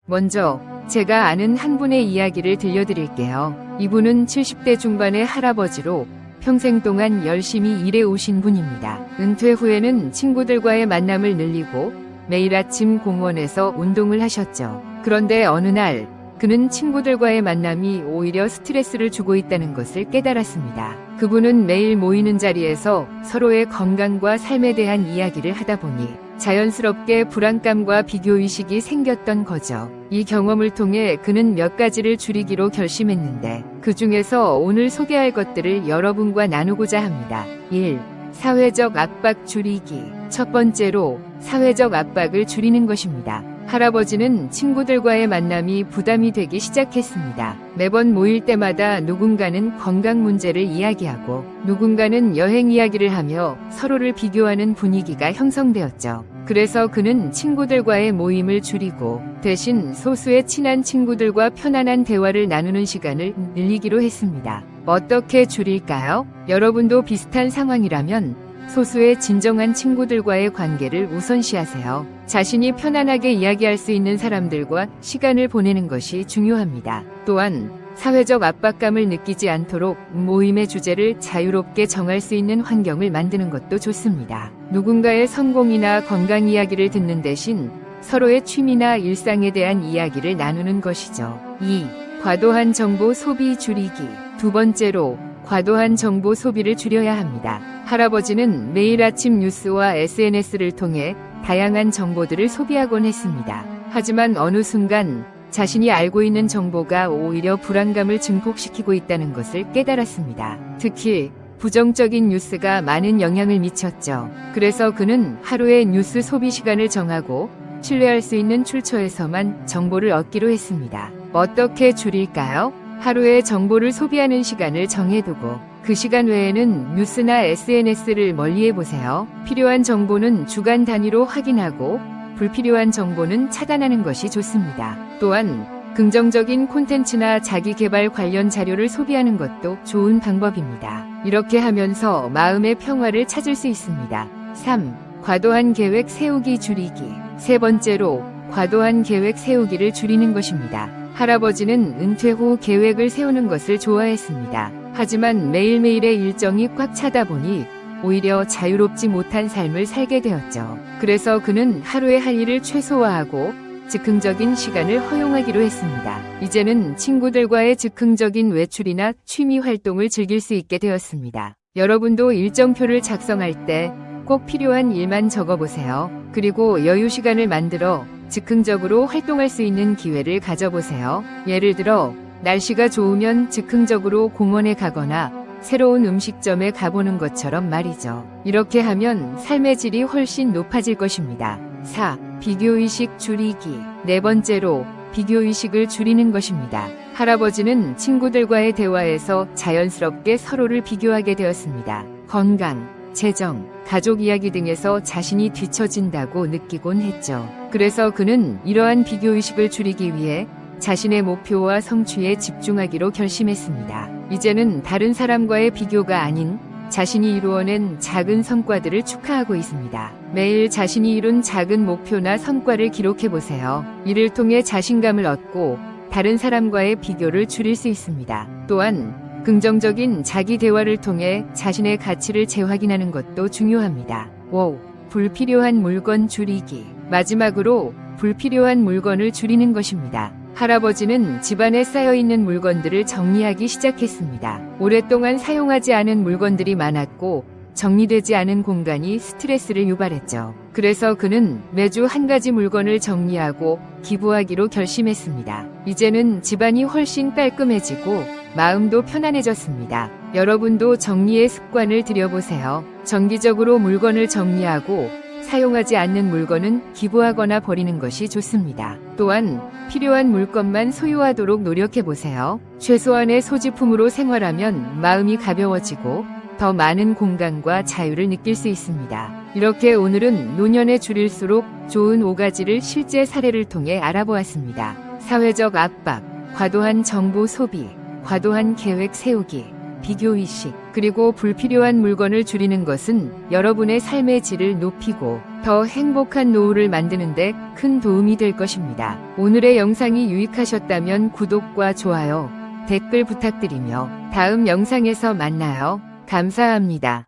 먼저 제가 아는 한 분의 이야기를 들려드릴게요. 이분은 70대 중반의 할아버지로 평생 동안 열심히 일해 오신 분입니다. 은퇴 후에는 친구들과의 만남을 늘리고 매일 아침 공원에서 운동을 하셨죠. 그런데 어느 날 그는 친구들과의 만남이 오히려 스트레스를 주고 있다는 것을 깨달았습니다. 그분은 매일 모이는 자리에서 서로의 건강과 삶에 대한 이야기를 하다 보니 자연스럽게 불안감과 비교의식이 생겼던 거죠. 이 경험을 통해 그는 몇 가지를 줄이기로 결심했는데 그 중에서 오늘 소개할 것들을 여러분과 나누고자 합니다. 1. 사회적 압박 줄이기. 첫 번째로 사회적 압박을 줄이는 것입니다. 할아버지는 친구들과의 만남이 부담이 되기 시작했습니다. 매번 모일 때마다 누군가는 건강 문제를 이야기하고 누군가는 여행 이야기를 하며 서로를 비교하는 분위기가 형성되었죠. 그래서 그는 친구들과의 모임을 줄이고 대신 소수의 친한 친구들과 편안한 대화를 나누는 시간을 늘리기로 했습니다. 어떻게 줄일까요? 여러분도 비슷한 상황이라면 소수의 진정한 친구들과의 관계를 우선시하세요. 자신이 편안하게 이야기할 수 있는 사람들과 시간을 보내는 것이 중요합니다. 또한 사회적 압박감을 느끼지 않도록 모임의 주제를 자유롭게 정할 수 있는 환경을 만드는 것도 좋습니다. 누군가의 성공이나 건강 이야기를 듣는 대신 서로의 취미나 일상에 대한 이야기를 나누는 것이죠. 2. 과도한 정보 소비 줄이기. 두 번째로 과도한 정보 소비를 줄여야 합니다. 할아버지는 매일 아침 뉴스와 SNS를 통해 다양한 정보들을 소비하곤 했습니다. 하지만 어느 순간 자신이 알고 있는 정보가 오히려 불안감을 증폭시키고 있다는 것을 깨달았습니다. 특히 부정적인 뉴스가 많은 영향을 미쳤죠. 그래서 그는 하루의 뉴스 소비 시간을 정하고 신뢰할 수 있는 출처에서만 정보를 얻기로 했습니다. 어떻게 줄일까요? 하루에 정보를 소비하는 시간을 정해두고 그 시간 외에는 뉴스나 SNS를 멀리해보세요. 필요한 정보는 주간 단위로 확인하고 불필요한 정보는 차단하는 것이 좋습니다. 또한 긍정적인 콘텐츠나 자기개발 관련 자료를 소비하는 것도 좋은 방법입니다. 이렇게 하면서 마음의 평화를 찾을 수 있습니다. 3. 과도한 계획 세우기 줄이기. 세 번째로 과도한 계획 세우기를 줄이는 것입니다. 할아버지는 은퇴 후 계획을 세우는 것을 좋아했습니다. 하지만 매일매일의 일정이 꽉 차다 보니 오히려 자유롭지 못한 삶을 살게 되었죠. 그래서 그는 하루에 할 일을 최소화하고 즉흥적인 시간을 허용하기로 했습니다. 이제는 친구들과의 즉흥적인 외출이나 취미 활동을 즐길 수 있게 되었습니다. 여러분도 일정표를 작성할 때 꼭 필요한 일만 적어보세요. 그리고 여유 시간을 만들어 즉흥적으로 활동할 수 있는 기회를 가져보세요. 예를 들어 날씨가 좋으면 즉흥적으로 공원에 가거나 새로운 음식점에 가보는 것처럼 말이죠. 이렇게 하면 삶의 질이 훨씬 높아질 것입니다. 4. 비교의식 줄이기. 네 번째로 비교의식을 줄이는 것입니다. 할아버지는 친구들과의 대화에서 자연스럽게 서로를 비교하게 되었습니다. 건강, 재정, 가족 이야기 등에서 자신이 뒤처진다고 느끼곤 했죠. 그래서 그는 이러한 비교의식을 줄이기 위해 자신의 목표와 성취에 집중하기로 결심했습니다. 이제는 다른 사람과의 비교가 아닌 자신이 이루어낸 작은 성과들을 축하하고 있습니다. 매일 자신이 이룬 작은 목표나 성과를 기록해보세요. 이를 통해 자신감을 얻고 다른 사람과의 비교를 줄일 수 있습니다. 또한 긍정적인 자기 대화를 통해 자신의 가치를 재확인하는 것도 중요합니다. 5. 불필요한 물건 줄이기. 마지막으로 불필요한 물건을 줄이는 것입니다. 할아버지는 집안에 쌓여있는 물건들을 정리하기 시작했습니다. 오랫동안 사용하지 않은 물건들이 많았고 정리되지 않은 공간이 스트레스를 유발했죠. 그래서 그는 매주 한 가지 물건을 정리하고 기부하기로 결심했습니다. 이제는 집안이 훨씬 깔끔해지고 마음도 편안해졌습니다. 여러분도 정리의 습관을 들여보세요. 정기적으로 물건을 정리하고 사용하지 않는 물건은 기부하거나 버리는 것이 좋습니다. 또한 필요한 물건만 소유하도록 노력해보세요. 최소한의 소지품으로 생활하면 마음이 가벼워지고 더 많은 공간과 자유를 느낄 수 있습니다. 이렇게 오늘은 노년에 줄일수록 좋은 5가지를 실제 사례를 통해 알아보았습니다. 사회적 압박, 과도한 정보 소비, 과도한 계획 세우기, 비교의식, 그리고 불필요한 물건을 줄이는 것은 여러분의 삶의 질을 높이고 더 행복한 노후를 만드는 데 큰 도움이 될 것입니다. 오늘의 영상이 유익하셨다면 구독과 좋아요, 댓글 부탁드리며 다음 영상에서 만나요. 감사합니다.